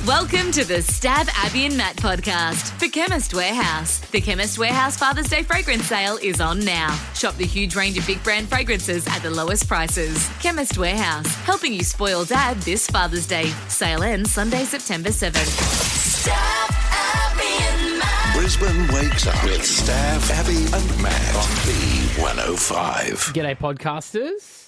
Welcome to the Stab Abby and Matt podcast for Chemist Warehouse. The Chemist Warehouse Father's Day fragrance sale is on now. Shop the huge range of big brand fragrances at the lowest prices. Chemist Warehouse, helping you spoil dad this Father's Day. Sale ends Sunday, September 7th. Stab Abby and Matt. Brisbane wakes up with Stab Abby and Matt on B105. G'day, podcasters.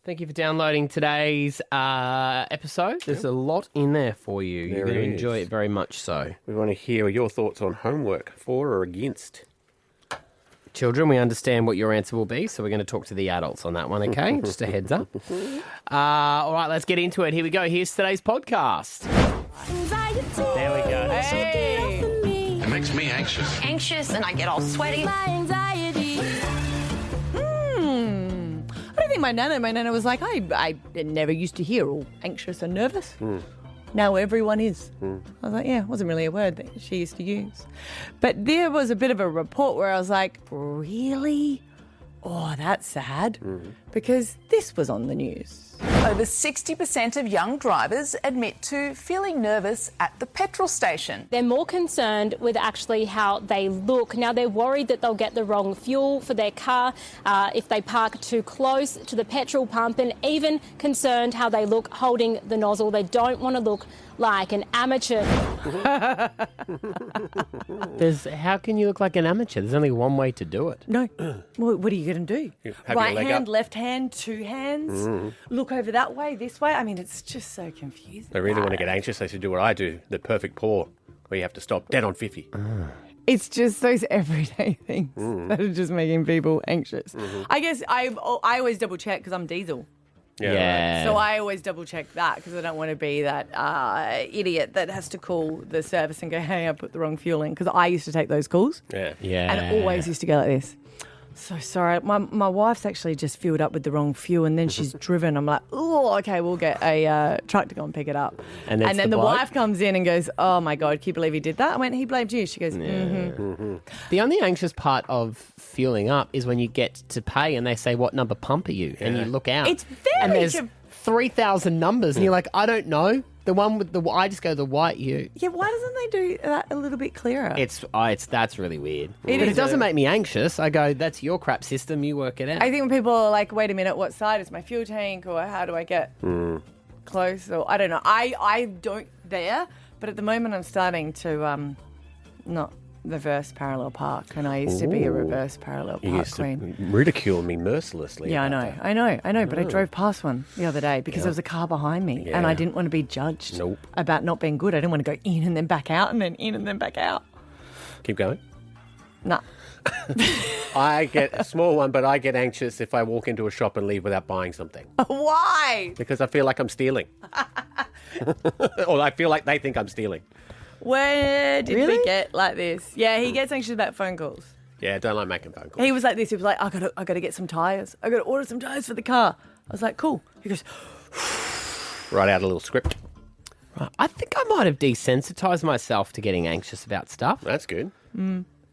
Thank you for downloading today's episode. There's a lot in there for you. You're going to enjoy it very much so. We want to hear your thoughts on homework, for or against. Children, we understand what your answer will be, so we're going to talk to the adults on that one, okay? Just a heads up. All right, let's get into it. Here we go. Here's today's podcast. There we go. Hey! It makes me anxious. And I get all sweaty. I think my nana was like, I never used to hear all anxious and nervous. Now everyone is. I was like, yeah, it wasn't really a word that she used to use. But there was a bit of a report where I was like, really? Oh, that's sad. Because this was on the news. Over 60% of young drivers admit to feeling nervous at the petrol station. They're more concerned with actually how they look. Now, they're worried that they'll get the wrong fuel for their car if they park too close to the petrol pump, and even concerned how they look holding the nozzle. They don't want to look like an amateur. How can you look like an amateur? There's only one way to do it. No. Well, what are you going to do? Have Right your leg hand, up. left hand, two hands. Look over that way, this way. I mean, it's just so confusing. They really want to get anxious. They should do what I do, the perfect pour, where you have to stop dead on 50. It's just those everyday things that are just making people anxious. I guess I always double check because I'm diesel. Yeah. So I always double check that because I don't want to be that idiot that has to call the service and go, hey, I put the wrong fuel in. Because I used to take those calls Yeah. and always used to go like this. So sorry, my wife's actually just filled up with the wrong fuel and then she's driven. I'm like, oh, okay, we'll get a truck to go and pick it up. And then the bloke? wife comes in and goes, oh my God, can you believe he did that? I went, he blamed you. She goes, The only anxious part of fueling up is when you get to pay and they say, what number pump are you? And you look out. It's very And there's 3,000 numbers and you're like, I don't know. The one with I just go the white U. Yeah, why doesn't they do that a little bit clearer? That's really weird. It But is it doesn't really- make me anxious. I go, that's your crap system. You work it out. I think when people are like, wait a minute, what side is my fuel tank, or how do I get close, or I don't know. I don't there, but at the moment I'm starting to not reverse parallel park, and I used to be a reverse parallel You park used queen. to ridicule me mercilessly. Yeah, about that. I know, but I drove past one the other day because there was a car behind me and I didn't want to be judged Nope. about not being good. I didn't want to go in and then back out and then in and then back out. Keep going. Nah. I get a small one, but I get anxious if I walk into a shop and leave without buying something. Why? Because I feel like I'm stealing. Or I feel like they think I'm stealing. Where did we get like this? Yeah, he gets anxious about phone calls. Yeah, I don't like making phone calls. He was like this. He was like, I gotta get some tyres. I gotta order some tyres for the car. I was like, cool. He goes, Write out a little script. I think I might have desensitized myself to getting anxious about stuff. That's good.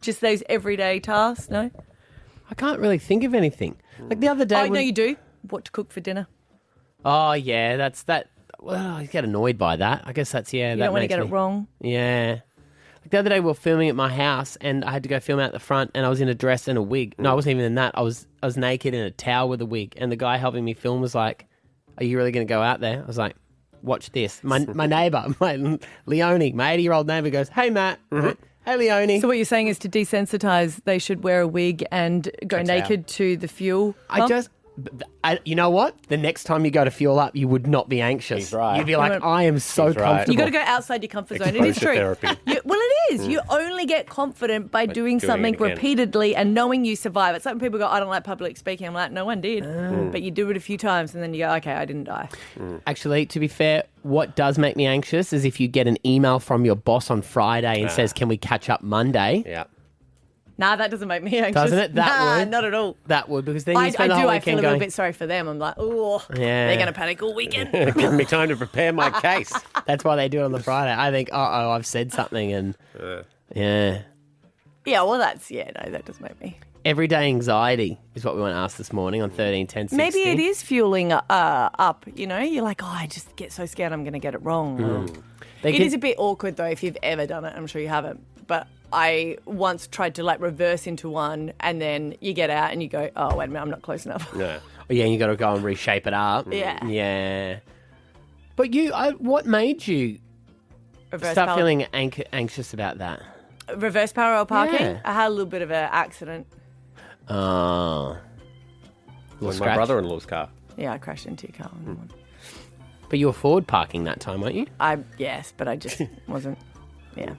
just those everyday tasks. No. I can't really think of anything. Like the other day. Oh no, you do. What to cook for dinner? Oh yeah, that's that. Well, I get annoyed by that. I guess that's You don't want to get it wrong. Yeah. Like the other day we were filming at my house and I had to go film out the front and I was in a dress and a wig. No, I wasn't even in that. I was naked in a towel with a wig and the guy helping me film was like, "Are you really going to go out there?" I was like, "Watch this." My neighbour, my Leonie, my 80-year-old neighbour goes, "Hey Matt." Hey Leonie. So what you're saying is to desensitise, they should wear a wig and go naked to the fuel pump? You know what? The next time you go to fuel up, you would not be anxious. He's right. You'd be like, I am so He's right. comfortable. You got to go outside your comfort zone. It is Exposure true. therapy. Well, it is. You only get confident by doing something it again. repeatedly and knowing you survive. It's like when people go, I don't like public speaking. I'm like, no one did. But you do it a few times and then you go, okay, I didn't die. Actually, to be fair, what does make me anxious is if you get an email from your boss on Friday and says, can we catch up Monday? Yeah. Nah, that doesn't make me anxious. Doesn't it? That would. Not at all. That would, because then you I spend the whole I weekend feel a going, little bit sorry for them. I'm like, oh, Yeah. they're going to panic all weekend. Give me time to prepare my case. that's why they do it on the Friday. I think, I've said something and, yeah. Yeah, well, that doesn't make me. Everyday anxiety is what we want to ask this morning on 13 10 60. Maybe it is fueling up, you know? You're like, I just get so scared I'm going to get it wrong. It is a bit awkward, though, if you've ever done it. I'm sure you haven't. But I once tried to, reverse into one, and then you get out and you go, oh, wait a minute, I'm not close enough. No. Yeah, and you got to go and reshape it up. Yeah. Yeah. But what made you start feeling anxious about that? Reverse parallel parking? Yeah. I had a little bit of an accident. Oh. With my brother-in-law's car. Yeah, I crashed into your car. But you were forward parking that time, weren't you? Yes, but I just wasn't. Yeah.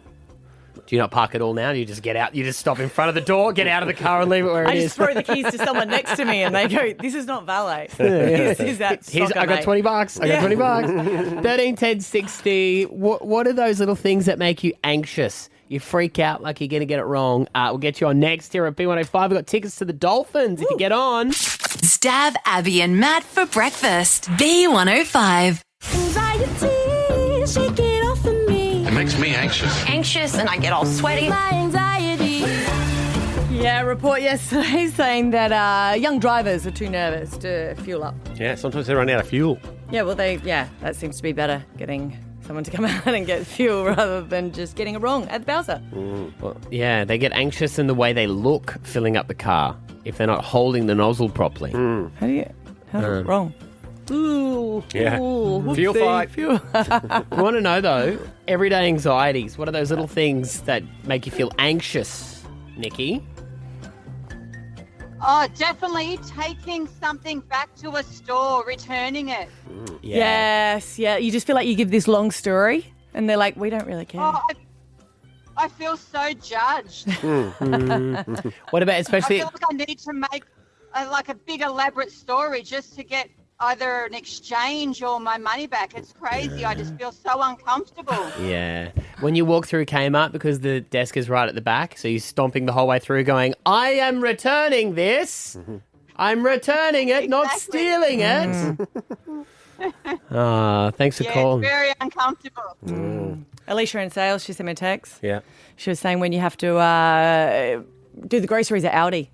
Do you not park at all now? Do you just get out? You just stop in front of the door, get out of the car and leave it where it I is? just throw the keys to someone next to me and they go, this is not valet. This is that I got $20. I got $20. 13 10 60. What are those little things that make you anxious? You freak out like you're going to get it wrong. We'll get you on next here at B105. We've got tickets to the Dolphins if you get on. Stab Abby and Matt for breakfast. B105. It makes me anxious. And I get all sweaty. Yeah, a report yesterday saying that young drivers are too nervous to fuel up. Yeah, sometimes they run out of fuel. Yeah, well, that seems to be better, getting someone to come out and get fuel rather than just getting it wrong at the Bowser. Well, yeah, they get anxious in the way they look filling up the car if they're not holding the nozzle properly. How's it wrong? Ooh. Yeah. Ooh, Fuel fight. Fuel. We want to know, though, everyday anxieties. What are those little things that make you feel anxious, Nikki? Oh, definitely taking something back to a store, returning it. Yes, yeah. You just feel like you give this long story and they're like, we don't really care. Oh, I feel so judged. What about I especially... feel like I need to make a big elaborate story just to get either an exchange or my money back. It's crazy. I just feel so uncomfortable. Yeah. When you walk through Kmart because the desk is right at the back, so you're stomping the whole way through going, I am returning this. I'm returning it, not stealing it. Thanks for calling. It's very uncomfortable. Alicia in sales, she sent me a text. Yeah. She was saying when you have to do the groceries at Aldi,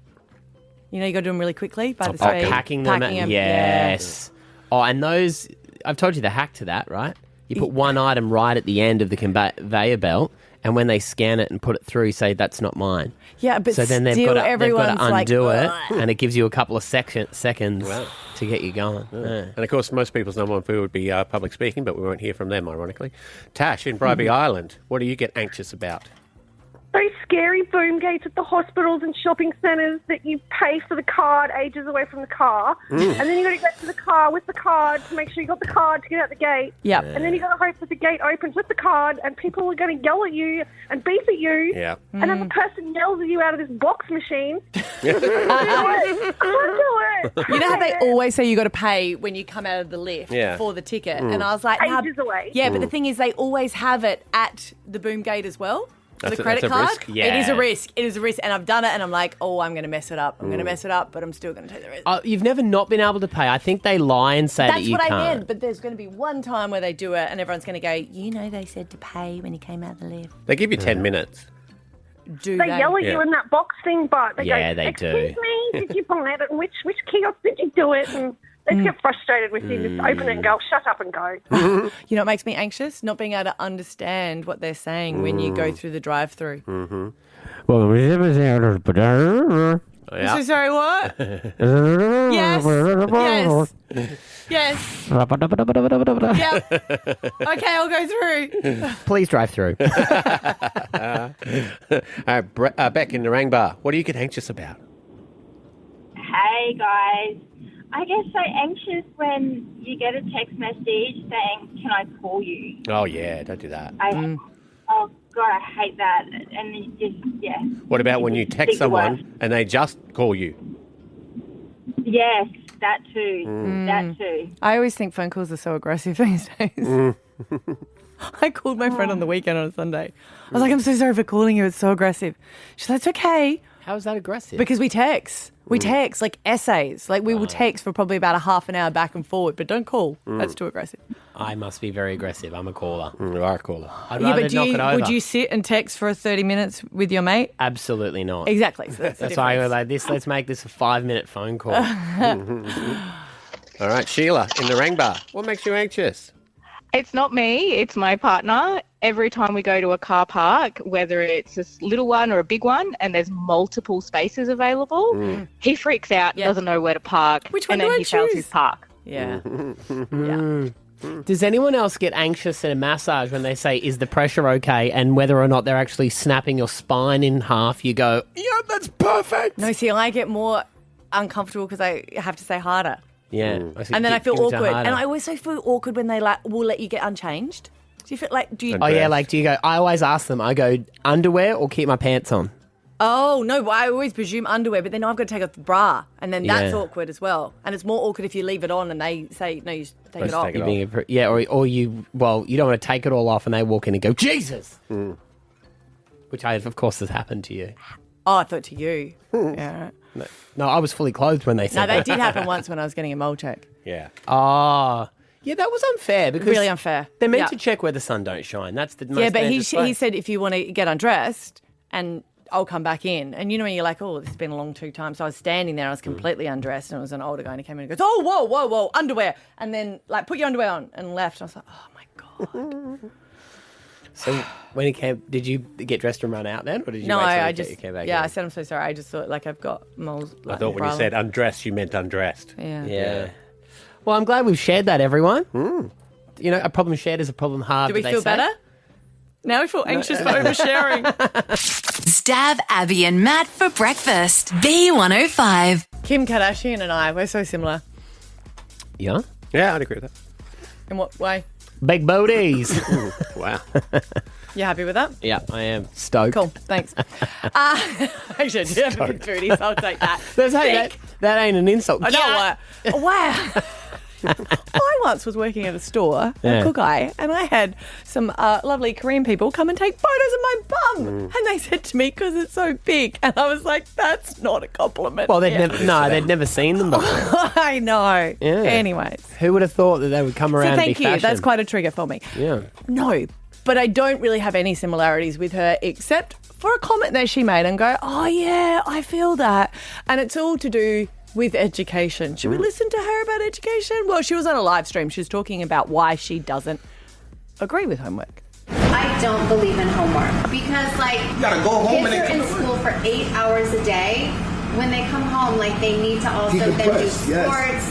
you know, you got to do them really quickly by the speed. Packing them. Yes. Oh, and those, I've told you the hack to that, right? You put one item right at the end of the conveyor belt, and when they scan it and put it through, you say, that's not mine. Yeah, but so then they've still got to everyone's undo it, Ugh. and it gives you a couple of seconds to get you going. Yeah. And, of course, most people's number one food would be public speaking, but we won't hear from them, ironically. Tash in Bribie Island, what do you get anxious about? Those scary boom gates at the hospitals and shopping centres that you pay for the card ages away from the car. And then you got to get to the car with the card to make sure you got the card to get out the gate. Yep. And then you got to hope that the gate opens with the card and people are going to yell at you and beep at you. Yeah. And then the person yells at you out of this box machine. I can't do it. You know how they always say you got to pay when you come out of the lift for the ticket? And I was like, Ages away. Yeah, but the thing is they always have it at the boom gate as well. For the credit card, risk? Yeah. It is a risk. It is a risk, and I've done it, and I'm like, oh, I'm going to mess it up. I'm going to mess it up, but I'm still going to take the risk. You've never not been able to pay. I think they lie and say that you can't. That's what I meant, but there's going to be one time where they do it, and everyone's going to go, you know, they said to pay when you came out of the lift. They give you 10 minutes. Do They yell at you in that box thing, but they Yeah, go, they excuse do. me, did you buy it? And which kiosk did you do it? And they just get frustrated with you. Just open it and go, shut up and go. You know what makes me anxious? Not being able to understand what they're saying when you go through the drive-through. Yeah. So sorry, what? Yes. Yes. Yep. Okay, I'll go through. Please drive through. Beck in Narangba, what do you get anxious about? Hey guys, I get so anxious when you get a text message saying, can I call you? Oh, yeah, don't do that. Oh God, I hate that. And it's just, What about when you text someone and they just call you? Yes, that too. That too. I always think phone calls are so aggressive these days. I called my friend on the weekend on a Sunday. I was like, I'm so sorry for calling you. It's so aggressive. She's like, it's okay. How is that aggressive? Because we text. We text like essays. Like we will text for probably about a half an hour back and forward, but don't call. That's too aggressive. I must be very aggressive. I'm a caller. You are a caller. I'd Yeah, rather but knock it over. would you sit and text for 30 minutes with your mate? Absolutely not. Exactly. So that's the That's why I go difference. like this. Let's make this a 5-minute phone call. All right, Sheila in the Rang Bar. What makes you anxious? It's not me, it's my partner. Every time we go to a car park, whether it's a little one or a big one, and there's multiple spaces available, he freaks out, doesn't know where to park, Which one and then do I he fails choose? his park. Yeah. Does anyone else get anxious at a massage when they say, is the pressure okay? And whether or not they're actually snapping your spine in half, you go, yeah, that's perfect. No, see, I get more uncomfortable because I have to say harder. Yeah. And then I feel awkward. And I also feel awkward when they will let you get unchanged. Do you feel like, Oh, yeah, like, do you go, I always ask them, I go, underwear or keep my pants on? Oh, no, I always presume underwear, but then I've got to take off the bra, and then that's awkward as well. And it's more awkward if you leave it on and they say, no, you take it off. You're being or you don't want to take it all off and they walk in and go, Jesus! Which, of course, has happened to you. Oh, I thought to you. Yeah. No, I was fully clothed when they said No, that. that did happen once when I was getting a mole check. Yeah. Oh, yeah, that was unfair because Really unfair. they're meant Yeah. to check where the sun don't shine. That's the most Yeah, but dangerous he way. said if you want to get undressed and I'll come back in. And you know when you're like, oh, this has been a long 2 times. So I was standing there, I was completely undressed, and it was an older guy, and he came in and goes, oh, whoa, underwear. And then, like, put your underwear on, and left. And I was like, oh, my God. So when he came, did you get dressed and run out then? Or did you No, wait till I you just, came back yeah, in? I said, I'm so sorry. I just thought, like, I've got moles. I thought when you said undressed, you meant undressed. Yeah. Well, I'm glad we've shared that, everyone. You know, a problem shared is a problem halved. Do we they feel say. better? Now we feel anxious for oversharing. Stab Abby and Matt for breakfast. B105. Kim Kardashian and I, we're so similar. Yeah? Yeah, I'd agree with that. In what way? Big booties. Wow. You happy with that? Yeah, I am stoked. Cool, thanks. Actually, I do have big booties. I'll take that. That ain't an insult. I know. Wow. I once was working at a store, a cook eye, and I had some lovely Korean people come and take photos of my bum. And they said to me, because it's so big. And I was like, that's not a compliment. Well, they'd never seen them before. I know. Yeah. Anyways. Who would have thought that they would come around So and be thank you. fashion? That's quite a trigger for me. Yeah. No, but I don't really have any similarities with her except for a comment that she made and go, oh, yeah, I feel that. And it's all to do with education. Should we listen to her about education? Well, she was on a live stream. She was talking about why she doesn't agree with homework. I don't believe in homework because, like, You gotta go home kids and are in school for 8 hours a day. When they come home, like, they need to also then do Decompress, yes. sports,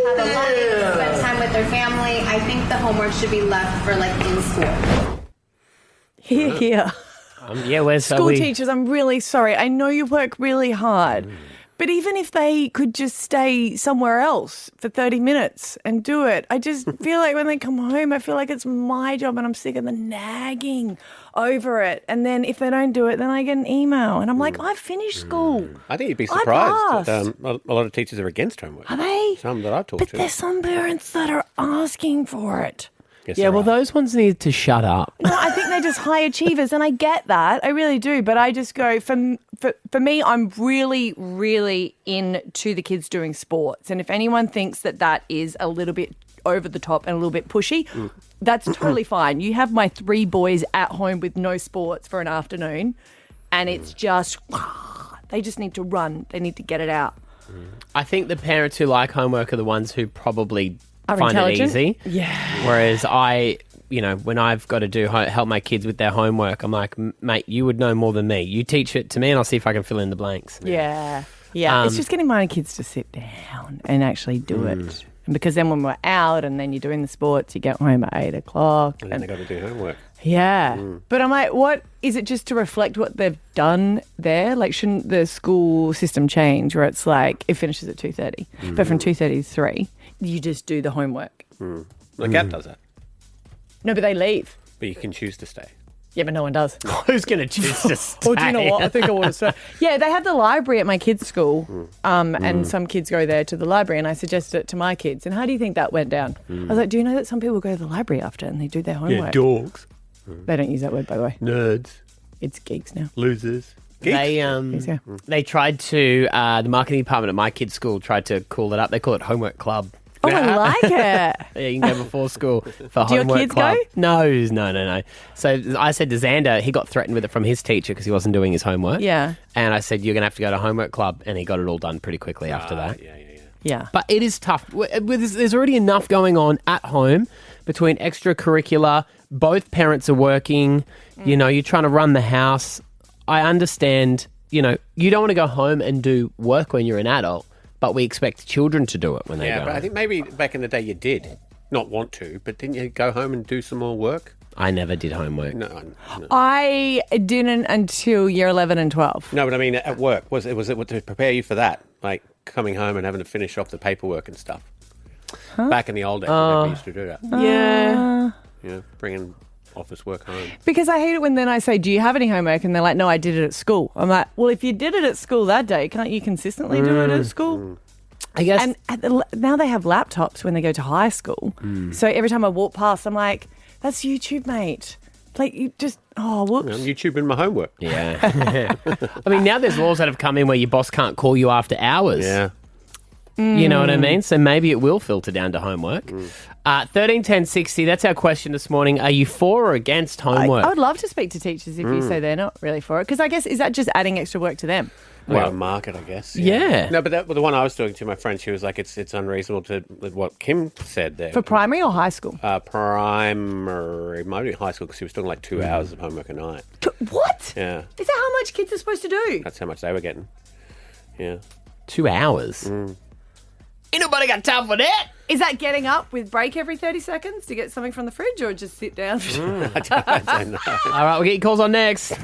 have a lunch, spend time with their family. I think the homework should be left for, like, in school. Here. Where's School teachers, I'm really sorry. I know you work really hard. But even if they could just stay somewhere else for 30 minutes and do it, I just feel like when they come home, I feel like it's my job and I'm sick of the nagging over it. And then if they don't do it, then I get an email. And I'm like, I've finished school. I think you'd be I surprised passed. that a lot of teachers are against homework. Are they? Some that I've talked But to. there's some parents that are asking for it. Yes, Yeah, there well, are. those ones need to shut up. No, I think they're just high achievers, and I get that. I really do. But I just go, for me, I'm really, really into the kids doing sports. And if anyone thinks that that is a little bit over the top and a little bit pushy, that's totally fine. You have my 3 boys at home with no sports for an afternoon, and it's just, they just need to run. They need to get it out. I think the parents who like homework are the ones who probably Are find it intelligent? easy. Yeah. Whereas when I've got to do help my kids with their homework, I'm like, mate, you would know more than me. You teach it to me and I'll see if I can fill in the blanks. Yeah. It's just getting my kids to sit down and actually do it. And because then when we're out and then you're doing the sports, you get home at 8 o'clock. And then they've got to do homework. Yeah. But I'm like, what is it just to reflect what they've done there? Like, shouldn't the school system change where it's like it finishes at 2:30, but from 2:30 to 3, you just do the homework? The cat does that, No, but they leave. but you can choose to stay. Yeah, but no one does. Who's going to choose to stay? Or do you know what? I think I want to stay. Yeah, they have the library at my kids' school, and some kids go there to the library, and I suggested it to my kids. And how do you think that went down? I was like, do you know that some people go to the library after and they do their homework? dogs. They don't use that word, by the way. Nerds. It's geeks now. Losers. They tried to, the marketing department at my kids' school tried to call it up. They call it homework club. Oh, I like it. Yeah, you can go before school for Do your homework kids club. go? No. So I said to Xander, he got threatened with it from his teacher because he wasn't doing his homework. Yeah. And I said, you're going to have to go to homework club. And he got it all done pretty quickly after that. Yeah. But it is tough. There's already enough going on at home between extracurricular. Both parents are working. You know, you're trying to run the house. I understand, you know, you don't want to go home and do work when you're an adult, but we expect children to do it when they go but home. I think maybe back in the day you did not want to, but didn't you go home and do some more work? I never did homework. No. I didn't until year 11 and 12. No, but I mean at work. Was it to prepare you for that? Like coming home and having to finish off the paperwork and stuff? Back in the old days, we never used to do that. Yeah. Bringing office work home. Because I hate it when then I say, do you have any homework? And they're like, no, I did it at school. I'm like, well, if you did it at school that day, can't you consistently do it at school? I guess. And now they have laptops when they go to high school. So every time I walk past, I'm like, that's YouTube, mate. Like, you just, whoops. I'm YouTubing my homework. Yeah. I mean, now there's laws that have come in where your boss can't call you after hours. Yeah. You know what I mean? So maybe it will filter down to homework. 13 10 60, that's our question this morning. Are you for or against homework? I would love to speak to teachers if you say they're not really for it. Because I guess, is that just adding extra work to them? Well, market, I guess. Yeah. No, but the one I was talking to, my friend, she was like, it's unreasonable to with what Kim said there. For primary or high school? Primary, might be high school because she was talking like 2 hours of homework a night. What? Yeah, Is that how much kids are supposed to do? that's how much they were getting. Yeah. 2 hours? Ain't nobody got time for that. Is that getting up with break every 30 seconds to get something from the fridge or just sit down? I don't know. All right, we'll get your calls on next.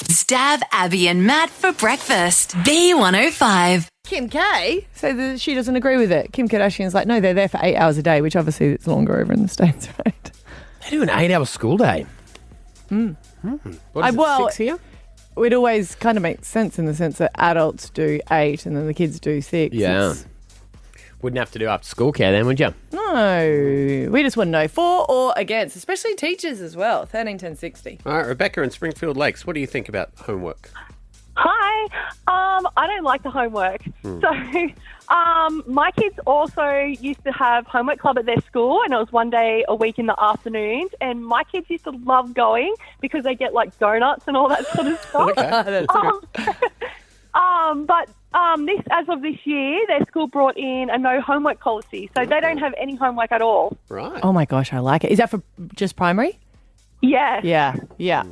Stab Abby and Matt for breakfast. B105. Kim K said that she doesn't agree with it. Kim Kardashian's like, no, they're there for 8 hours a day, which obviously it's longer over in the States, right? They do an 8-hour school day. What is it, 6 here? It always kind of makes sense in the sense that adults do 8 and then the kids do 6. Yeah. Wouldn't have to do after school care then, would you? No. We just want to know for or against, especially teachers as well. 13 10 60. All right, Rebecca in Springfield Lakes, what do you think about homework? Hi. I don't like the homework. So, my kids also used to have homework club at their school, and it was one day a week in the afternoons. And my kids used to love going because they get like donuts and all that sort of stuff. But as of this year, their school brought in a no homework policy, so they don't have any homework at all. Right. Oh my gosh, I like it. Is that for just primary? Yeah. Yeah.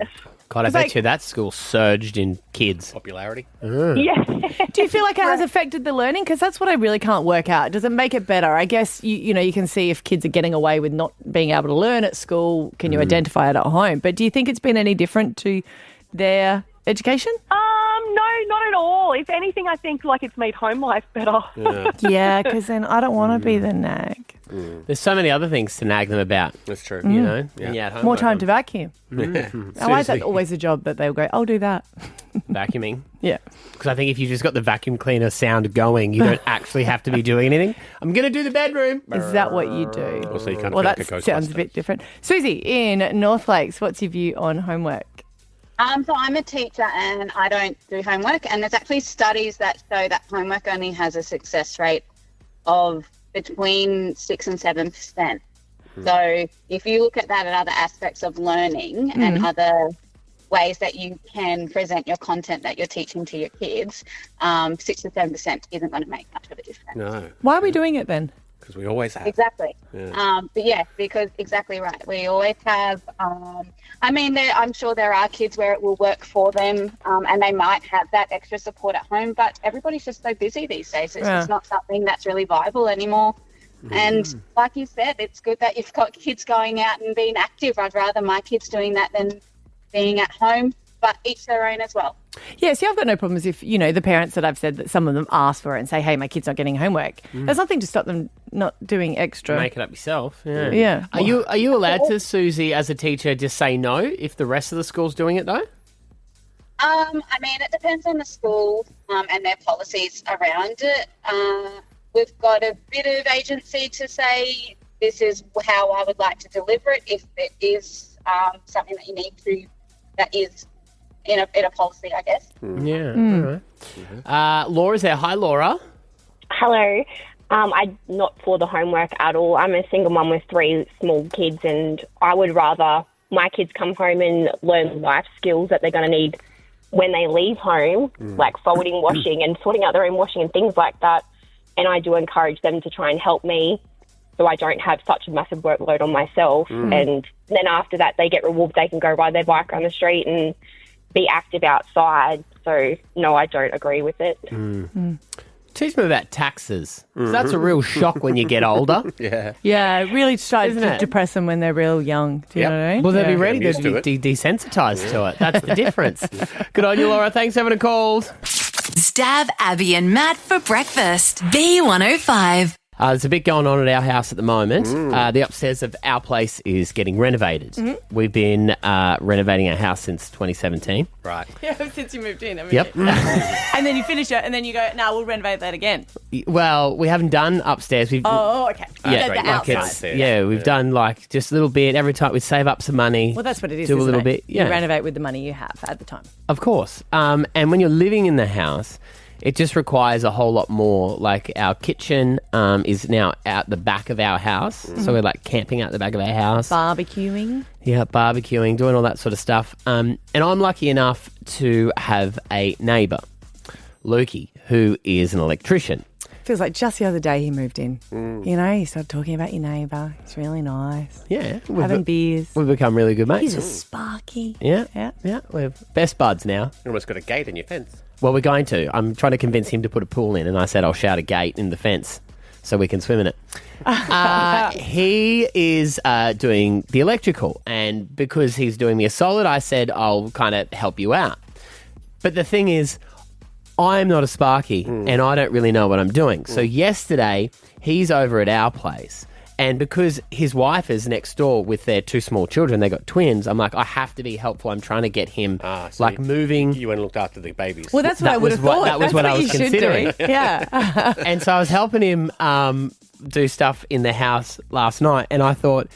God, I bet you that school surged in kids. Popularity? Yeah. Do you feel like it has affected the learning? Because that's what I really can't work out. Does it make it better? I guess, you know, you can see if kids are getting away with not being able to learn at school. Can you identify it at home? But do you think it's been any different to their education? No, not at all. If anything, I think like it's made home life better. Yeah, because then I don't want to be the nag. There's so many other things to nag them about. That's true. You know? When you're at home. More time to vacuum. Why is that Seriously. always a job that they'll go, I'll do that? Vacuuming. Yeah. Because I think if you just got the vacuum cleaner sound going, you don't actually have to be doing anything. I'm going to do the bedroom. Is that what you do? Also, you can't Well, feel that like a sounds a Ghostbuster. bit different. Susie in North Lakes, what's your view on homework? So I'm a teacher and I don't do homework, and there's actually studies that show that homework only has a success rate of between 6 and 7%. So if you look at that at other aspects of learning and other ways that you can present your content that you're teaching to your kids, 6 to 7% isn't going to make much of a difference. No, Why are we doing it then? because we always have. Exactly. Yeah. But yeah, because exactly right. We always have, I'm sure there are kids where it will work for them and they might have that extra support at home, but everybody's just so busy these days. It's just not something that's really viable anymore. And like you said, it's good that you've got kids going out and being active. I'd rather my kids doing that than being at home, but each their own as well. Yeah, see, I've got no problems if, you know, the parents that I've said that some of them ask for it and say, hey, my kid's not getting homework. There's nothing to stop them not doing extra. Make it up yourself. Yeah. Yeah. Are you allowed to, Susie, as a teacher, just say no if the rest of the school's doing it though? It depends on the school and their policies around it. We've got a bit of agency to say this is how I would like to deliver it if it is something that you need to, that is in a policy, I guess. Yeah. All right. Laura's there. Hi, Laura. Hello. I'm not for the homework at all. I'm a single mum with 3 small kids, and I would rather my kids come home and learn life skills that they're going to need when they leave home, like folding, washing, and sorting out their own washing and things like that. And I do encourage them to try and help me so I don't have such a massive workload on myself. And then after that, they get rewarded. They can go ride their bike on the street and be active outside. So, no, I don't agree with it. Teach me about taxes. 'Cause that's a real shock when you get older. Yeah. Yeah, it really starts Isn't to it? depress them when they're real young. Do you know what I mean? Well, they'll be Yeah. ready. I'm used They'll to be desensitised to it. That's the difference. Good on you, Laura. Thanks for having a call. Stab Abby and Matt for breakfast. B105. There's a bit going on at our house at the moment. The upstairs of our place is getting renovated. We've been renovating our house since 2017. Right. Yeah, since you moved in. Yep. And then you finish it, and then you go, no, we'll renovate that again. Well, we haven't done upstairs. We've Oh, okay. yeah, The like outside. we've done like just a little bit every time. We save up some money. Well, that's what it is. Do a isn't little it? bit. Yeah, You renovate with the money you have at the time. of course. And when you're living in the house, it just requires a whole lot more. Like our kitchen is now out the back of our house, so we're like camping out the back of our house. Barbecuing. Yeah, barbecuing, doing all that sort of stuff. And I'm lucky enough to have a neighbour, Lukey, who is an electrician. Feels like just the other day he moved in. You know, you started talking about your neighbour. It's really nice. Yeah, Having beers. We've become really good mates. He's a Sparky. Yeah, Yeah. we're best buds now. You almost got a gate in your fence. Well, we're going to. I'm trying to convince him to put a pool in, and I said I'll shout a gate in the fence so we can swim in it. He is doing the electrical, and because he's doing me a solid, I said I'll kind of help you out. But the thing is, I'm not a Sparky, and I don't really know what I'm doing. So yesterday, he's over at our place. And because his wife is next door with their 2 small children, they got twins, I'm like, I have to be helpful. I'm trying to get him, So moving. You went and looked after the babies. Well, that's what I would have thought. That was what I was you should considering. do. Yeah. And so I was helping him do stuff in the house last night, and I thought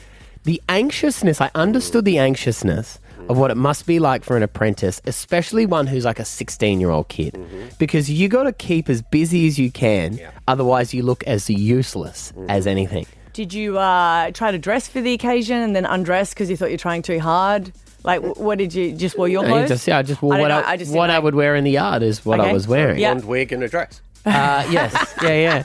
the anxiousness, I understood the anxiousness of what it must be like for an apprentice, especially one who's like a 16-year-old kid, because you got to keep as busy as you can, otherwise you look as useless as anything. Did you try to dress for the occasion and then undress because you thought you're trying too hard? Like, what did you just wore your clothes? I just wore I don't what know, I just what think I would wear in the yard is what I Okay. was wearing. Yeah. Blonde wig and a dress. Yes, yeah.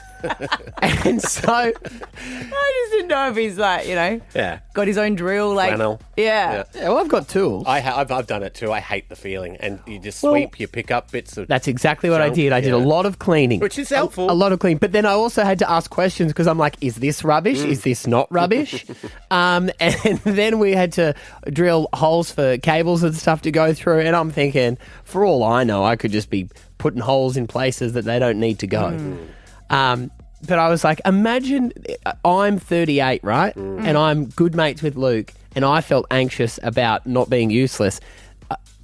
And so I just didn't know if he's like, you know, Yeah. got his own drill. Like, Flannel. yeah. well, I've got tools. I've done it too. I hate the feeling. And you just sweep, you pick up bits of... That's exactly what I junk, did. I did a yeah. lot of cleaning. Which is helpful. A lot of cleaning. But then I also had to ask questions because I'm like, is this rubbish? Is this not rubbish? And then we had to drill holes for cables and stuff to go through. And I'm thinking, for all I know, I could just be putting holes in places that they don't need to go. But I was like, imagine I'm 38, right? And I'm good mates with Luke, and I felt anxious about not being useless.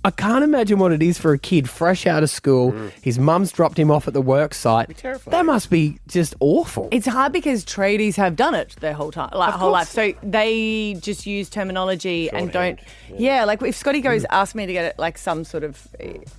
I can't imagine what it is for a kid fresh out of school. His mum's dropped him off at the work site. That must be just awful. It's hard because tradies have done it their whole time, like whole life. So they just use terminology and don't. Yeah, like if Scotty goes, ask me to get it, like some sort of,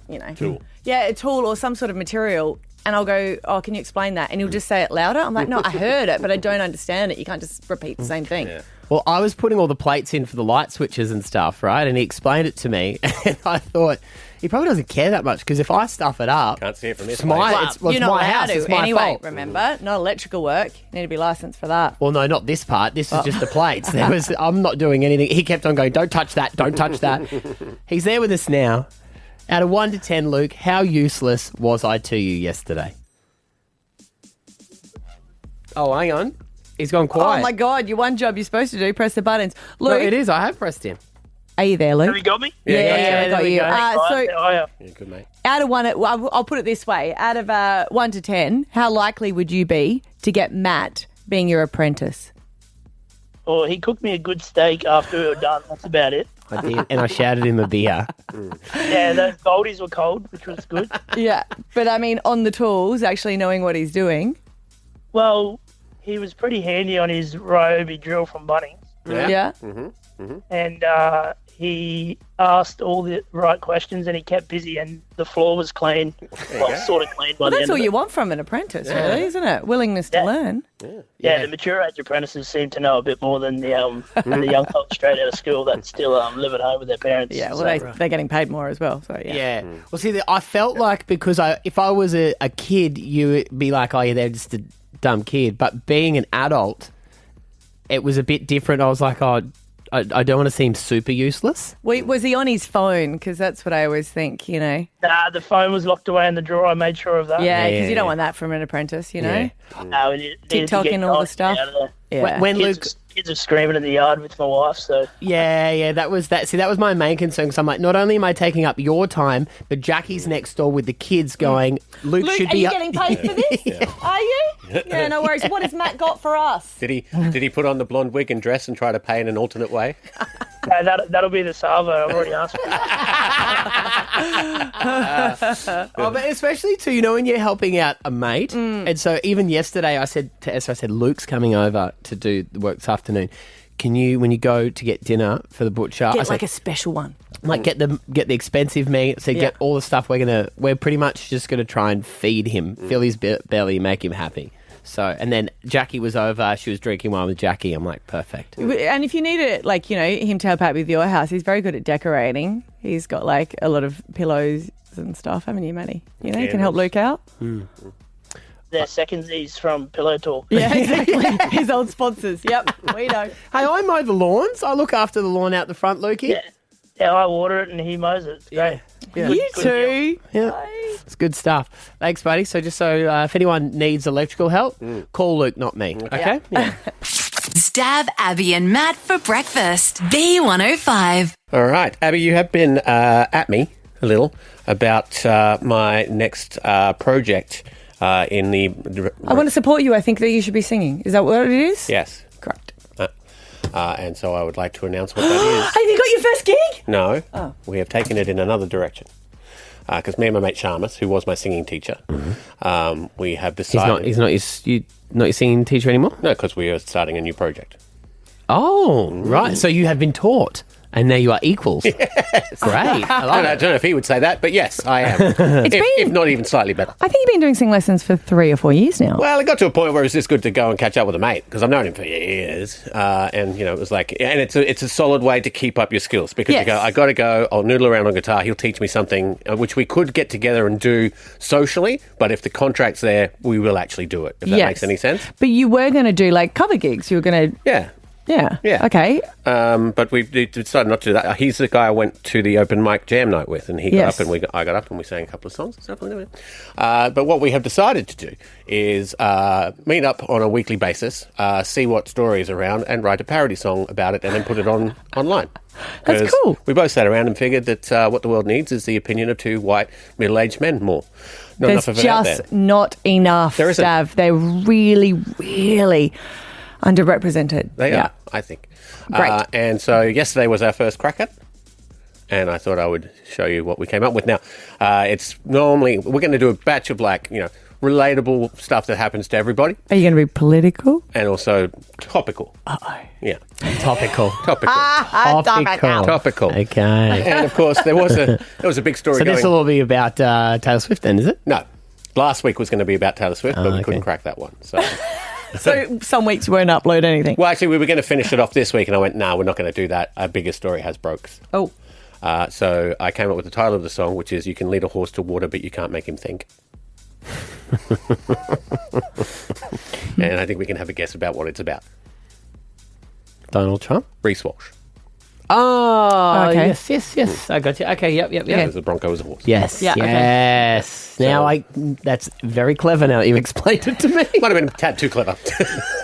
you know, Tool. Yeah, a tool or some sort of material. And I'll go, oh, can you explain that? And he'll just say it louder. I'm like, no, I heard it, but I don't understand it. You can't just repeat the same thing. Well, I was putting all the plates in for the light switches and stuff, right? And he explained it to me, and I thought, he probably doesn't care that much because if I stuff it up, Can't see it from this it's my, place. it's, well, You're it's not my allowed house, to it's my anyway, fault. remember? Not electrical work. You need to be licensed for that. Well, no, not this part. This is just the plates. I'm not doing anything. He kept on going, don't touch that, don't touch that. He's there with us now. Out of 1 to 10, Luke, how useless was I to you yesterday? Oh, hang on. He's gone quiet. Oh, my God. Your one job you're supposed to do, press the buttons. Luke, No, it is. I have pressed him. are you there, Luke? Have you got me? Yeah, I got you. So, Yeah, good mate. out of 1, I'll put it this way. Out of 1 to 10, how likely would you be to get Matt being your apprentice? Well, he cooked me a good steak after we were done. That's about it. I did, and I shouted him a beer. Yeah, those goldies were cold, which was good. Yeah, but I mean, on the tools, actually knowing what he's doing. Well, he was pretty handy on his Ryobi drill from Bunnings. Yeah. And he asked all the right questions and he kept busy and the floor was clean. Well, sort of clean by Well, the that's end all of it. you want from an apprentice, really, isn't it? Willingness to learn. Yeah, the mature age apprentices seem to know a bit more than the young folks straight out of school that still live at home with their parents. Yeah, well, they're getting paid more as well. So Yeah. Well, see, I felt like because if I was a kid, you would be like, oh, yeah, they're just a dumb kid. But being an adult, it was a bit different. I was like, oh, I don't want to seem super useless. Was he on his phone? Because that's what I always think, you know. Nah, the phone was locked away in the drawer. I made sure of that. Yeah, because you don't want that from an apprentice, you know. No, it needed to TikTok get and all the going stuff. out of there. Yeah. When Luke... Kids are screaming in the yard with my wife, so... Yeah, that was that. See, that was my main concern, because I'm like, not only am I taking up your time, but Jackie's next door with the kids going, Luke should are be... you getting paid for this? Are you? Yeah, no worries. What has Matt got for us? Did he put on the blonde wig and dress and try to pay in an alternate way? No, that'll be the salvo. I've already asked for Oh, but especially too, you know, when you're helping out a mate, and so even yesterday I said to Esther, I said, Luke's coming over to do the work this afternoon. Can you, when you go to get dinner for the butcher, Get I said, like a special one. like get the expensive meat, so get all the stuff we're pretty much just gonna try and feed him, fill his belly, make him happy. So, and then Jackie was over, she was drinking wine with Jackie. I'm like, perfect. And if you need it, like, you know, him to help out with your house, he's very good at decorating. He's got like a lot of pillows and stuff, haven't you, Matty? You know, you can help Luke out. They're secondsies from Pillow Talk. Yeah, exactly. His old sponsors. Yep, we know. Hey, I mow the lawns. I look after the lawn out the front, Lukey. Yeah, I water it and he mows it. It's great. Yeah. You too. Yeah. It's good stuff. Thanks, buddy. So just so if anyone needs electrical help, call Luke, not me. Okay? Yeah. Stab Abby and Matt for breakfast. B105. All right. Abby, you have been at me a little about my next project in the... I want to support you. I think that you should be singing. Is that what it is? Yes. Correct. And so I would like to announce what that is. Have you got your first gig? No. Oh. We have taken it in another direction. Because me and my mate Shamus, who was my singing teacher, we have decided... He's not your singing teacher anymore? No, because we are starting a new project. Oh, right. So you have been taught, and now you are equals. Yes. Great. I don't know if he would say that, but yes, I am. if not even slightly better. I think you've been doing sing lessons for 3 or 4 years now. Well, it got to a point where it was just good to go and catch up with a mate, because I've known him for years. And, you know, it was like... And it's a solid way to keep up your skills, because you go, I got to go, I'll noodle around on guitar, he'll teach me something, which we could get together and do socially, but if the contract's there, we will actually do it, if that makes any sense. But you were going to do, like, cover gigs. You were going to... Yeah. Yeah. Okay. But we decided not to do that. He's the guy I went to the open mic jam night with, and he got up and I got up and we sang a couple of songs and stuff. But what we have decided to do is meet up on a weekly basis, see what story is around, and write a parody song about it, and then put it online. That's cool. We both sat around and figured that what the world needs is the opinion of two white middle-aged men more. Not There's enough of it out there. just not enough, There isn't. Stav. They're really, really underrepresented. They are, I think. Great. And so yesterday was our first crack at it, and I thought I would show you what we came up with. Now, it's normally, we're going to do a batch of relatable stuff that happens to everybody. Are you going to be political? And also topical. Uh-oh. Yeah. Topical. Topical. Okay. And of course, there was a big story So going... this will all be about Taylor Swift then, is it? No. Last week was going to be about Taylor Swift, but we couldn't crack that one. So... So some weeks you won't upload anything. Well, actually, we were going to finish it off this week, and I went, no, we're not going to do that. Our biggest story has brokes. Oh. So I came up with the title of the song, which is You Can Lead a Horse to Water, but You Can't Make Him Think. And I think we can have a guess about what it's about. Donald Trump? Reese Walsh. Oh, okay. Yes. I got you. Okay, yep. Because the Bronco was a horse. Yes, Yeah, okay. yes. Now that's very clever now that you've explained it to me. Might have been a tad too clever.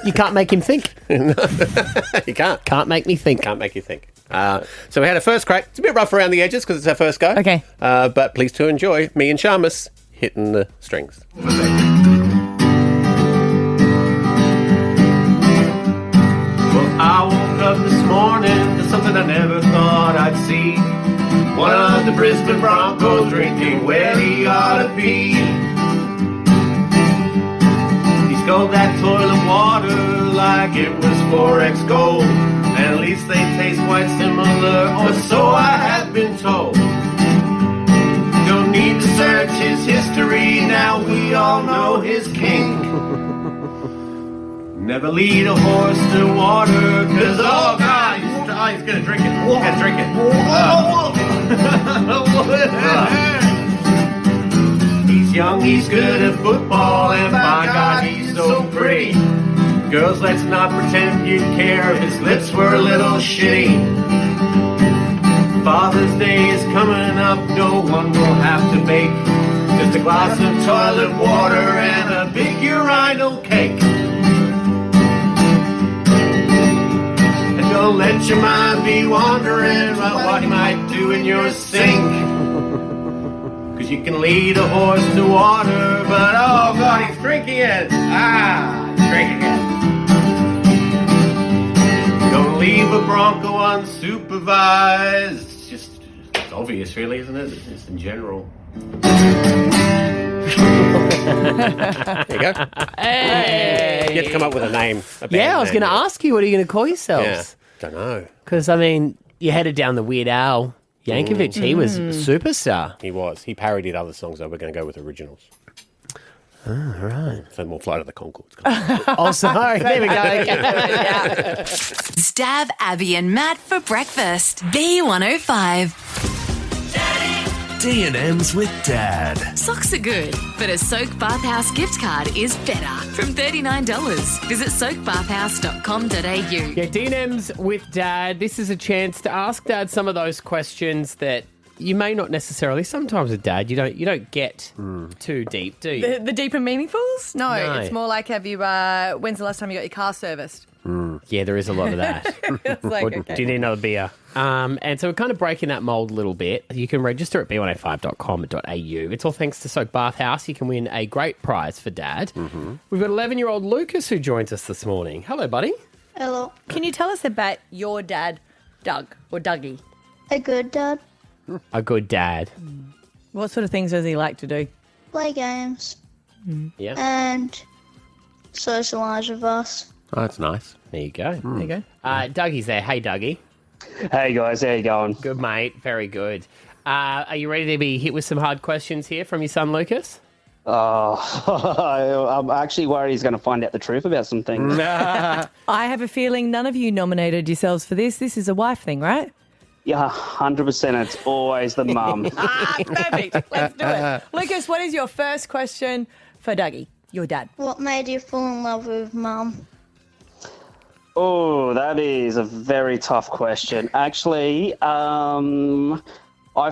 You can't make him think. You can't. Can't make me think. Can't make you think. So we had a first crack. It's a bit rough around the edges because it's our first go. Okay. But please to enjoy me and Shamus hitting the strings. I woke up this morning to something I never thought I'd see. One of the Brisbane Broncos drinking where he ought to be. He sculled that toilet water like it was 4X gold. And at least least they taste quite similar, or so I have been told. Don't need to search his history, now we all know his kink. Never lead a horse to water, cause oh god, he's gonna drink it. He's gonna drink it. He's young, he's good at football, and by god, he's so pretty. Girls, let's not pretend you'd care if his lips were a little shitty. Father's Day is coming up, no one will have to bake. Just a glass of toilet water and a big urinal cake. And don't let your mind be wandering about what you might do in your sink. Cause you can lead a horse to water, but oh god, he's drinking it. He's drinking it. Don't leave a Bronco unsupervised. It's obvious, really, isn't it? It's just in general. There you go. Hey. You have to come up with a name. Yeah, I was going to ask you, what are you going to call yourselves? Yeah, don't know. Because, I mean, you headed down the Weird Al Yankovic. He was a superstar. He was. He parodied other songs, though. We're going to go with originals. Oh, right. So more Flight of the Conchords. Oh, sorry. There we go. Stab Abby and Matt for breakfast. B105. D&M's with Dad. Socks are good, but a Soak Bathhouse gift card is better. From $39. Visit soakbathhouse.com.au. Yeah, D&M's with Dad. This is a chance to ask Dad some of those questions that you may not necessarily. Sometimes with Dad, you don't get too deep, do you? The deep and meaningfuls? No, it's more like, have you? When's the last time you got your car serviced? Yeah, there is a lot of that. It's like, Or okay. do you need another beer? And so we're kind of breaking that mould a little bit. You can register at b105.com.au. It's all thanks to Soak Bathhouse. You can win a great prize for Dad. We've got 11-year-old Lucas who joins us this morning. Hello, buddy. Hello. Can you tell us about your dad, Doug, or Dougie? A good dad. A good dad. What sort of things does he like to do? Play games. Yeah. And socialise with us. Oh, that's nice. There you go. There you go. Dougie's there. Hey, Dougie. Hey, guys. How you going? Good, mate. Very good. Are you ready to be hit with some hard questions here from your son, Lucas? I'm actually worried he's going to find out the truth about some things. I have a feeling none of you nominated yourselves for this. This is a wife thing, right? Yeah, 100%. It's always the mum. Perfect. Let's do it. Lucas, what is your first question for Dougie, your dad? What made you fall in love with Mum? Oh, that is a very tough question. Actually, I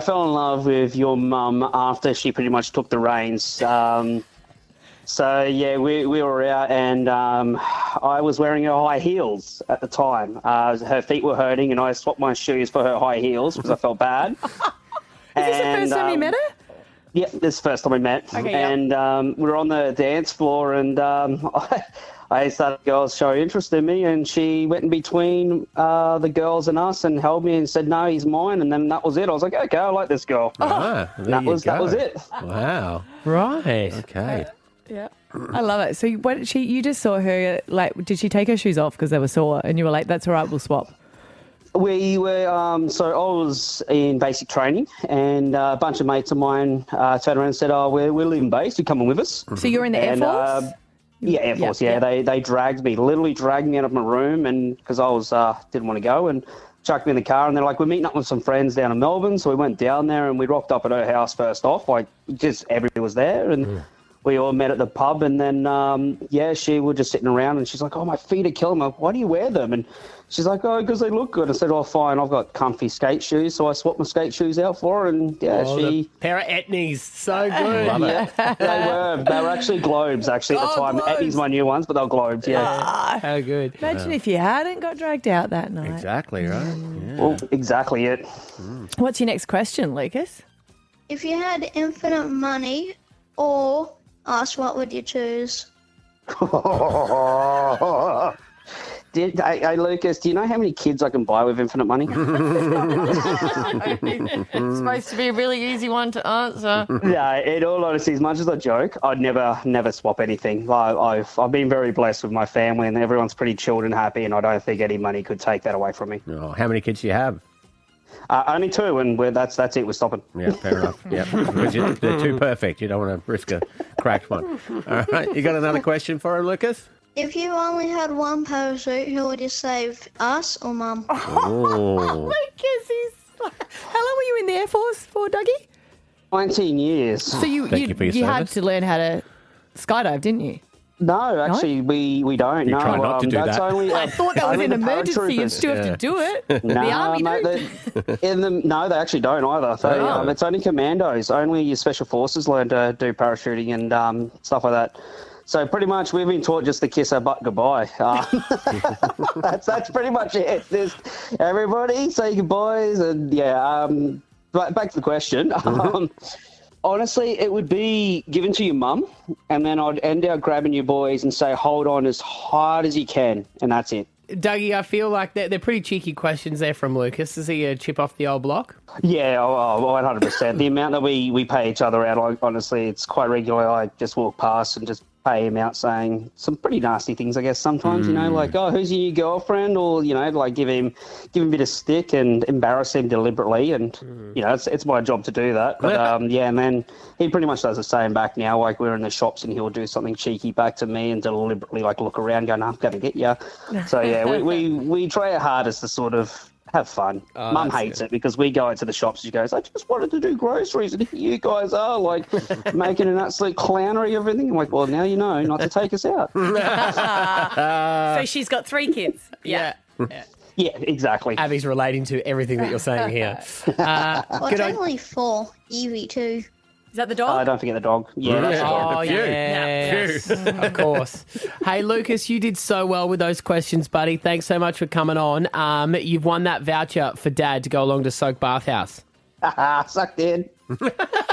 fell in love with your mum after she pretty much took the reins. So, yeah, we were out and I was wearing her high heels at the time. Her feet were hurting and I swapped my shoes for her high heels because I felt bad. Is this the first time you met her? Yeah, this is the first time we met. Okay, yeah. And we were on the dance floor and I started girls show interest in me and she went in between the girls and us and held me and said, no, he's mine. And then that was it. I was like, okay, I like this girl. That was it. Wow. Right. Okay. Yeah. I love it. So you just saw her, like, did she take her shoes off because they were sore and you were like, that's all right, we'll swap? We were, so I was in basic training and a bunch of mates of mine turned around and said, oh, we're leaving base, you're coming with us. So you're in the Air Force? Yeah, Air Force, yeah. They literally dragged me out of my room and because I was didn't want to go and chucked me in the car and they're like, we're meeting up with some friends down in Melbourne. So we went down there and we rocked up at her house first off, like just everybody was there and we all met at the pub and then, she was just sitting around and she's like, oh, my feet are killing me. I'm like, why do you wear them? And she's like, oh, because they look good. I said, oh, fine, I've got comfy skate shoes. So I swapped my skate shoes out for her and, the pair of Etnies. So good. Love it. They were actually Globes, at the time. Globes. Etnies my new ones, but they were Globes, yeah. How good. Imagine if you hadn't got dragged out that night. Exactly, right? Yeah. Well, exactly it. What's your next question, Lucas? If you had infinite money or us, what would you choose? Hey, Lucas, do you know how many kids I can buy with infinite money? It's supposed to be a really easy one to answer. Yeah, in all honesty, as much as I joke, I'd never swap anything. I've been very blessed with my family, and everyone's pretty chilled and happy, and I don't think any money could take that away from me. Oh, how many kids do you have? Only 2, and that's it. We're stopping. Yeah, fair enough. Yeah, because they're too perfect. You don't want to risk a cracked one. All right, you got another question for him, Lucas? If you only had one parachute, who would you save, us or Mum? Oh. Lucas, how long were you in the Air Force for, Dougie? 19 years. So you had to learn how to skydive, didn't you? No, actually, we don't. You no, try not to do that's that. Only, I thought that was an emergency. You still have to do it. The army do. No, they actually don't either. It's only commandos. Only your special forces learn to do parachuting and stuff like that. So pretty much we've been taught just to kiss our butt goodbye. That's pretty much it. There's everybody say goodbyes and But back to the question. Honestly, it would be given to your mum, and then I'd end out grabbing you boys and say, hold on as hard as you can, and that's it. Dougie, I feel like they're pretty cheeky questions there from Lucas. Is he a chip off the old block? Yeah, 100%. The amount that we pay each other out, honestly, it's quite regular. I just walk past and just pay him out saying some pretty nasty things, I guess, sometimes, like, oh, who's your new girlfriend? Or, like give him a bit of stick and embarrass him deliberately. And, it's my job to do that. But, and then he pretty much does the same back now. Like, we're in the shops and he'll do something cheeky back to me and deliberately, look around going, I'm going to get you. So, yeah, we try our hardest to sort of have fun. Mum hates it because we go into the shops. She goes, I just wanted to do groceries, and here you guys are making an absolute clownery of everything. I'm like, well, now you know not to take us out. So she's got 3 kids. Yeah. Yeah, exactly. Abby's relating to everything that you're saying here. Well, it's only 4. Evie too. Is that the dog? Don't forget the dog. Yeah, that's the dog. Oh, yes. Of course. Hey, Lucas, you did so well with those questions, buddy. Thanks so much for coming on. You've won that voucher for Dad to go along to Soak Bathhouse. Sucked in.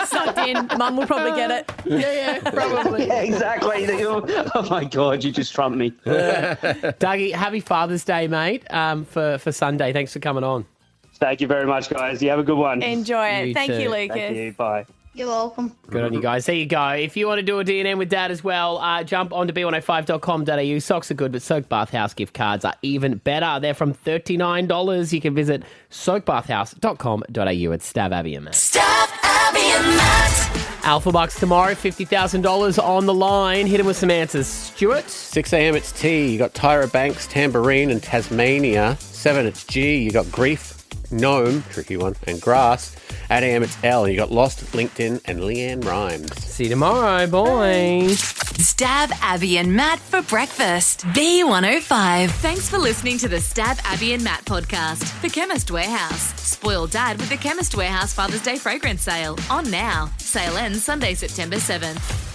Sucked in. Mum will probably get it. Yeah, probably. Yeah, exactly. Oh, my God, you just trumped me. Dougie, happy Father's Day, mate, for Sunday. Thanks for coming on. Thank you very much, guys. You have a good one. Enjoy it. Thank you, Lucas. Thank you. Bye. You're welcome. Good on you guys. There you go. If you want to do a D&M with Dad as well, jump onto b105.com.au. Socks are good, but Soak Bathhouse gift cards are even better. They're from $39. You can visit soakbathhouse.com.au. It's Stav, Abby and Matt. Stav, Abby and Matt. Alpha Bucks tomorrow, $50,000 on the line. Hit him with some answers. Stuart? 6 a.m. it's T. You got Tyra Banks, Tambourine and Tasmania. 7 it's G. You got Grief, Gnome, tricky one, and Grass. 8 a.m. it's L. You got Lost, LinkedIn, and Leanne Rhymes. See you tomorrow, boys. Stab Abby and Matt for breakfast. B105. Thanks for listening to the Stab Abby and Matt podcast for Chemist Warehouse. Spoil Dad with the Chemist Warehouse Father's Day fragrance sale on now. Sale ends Sunday, September 7th.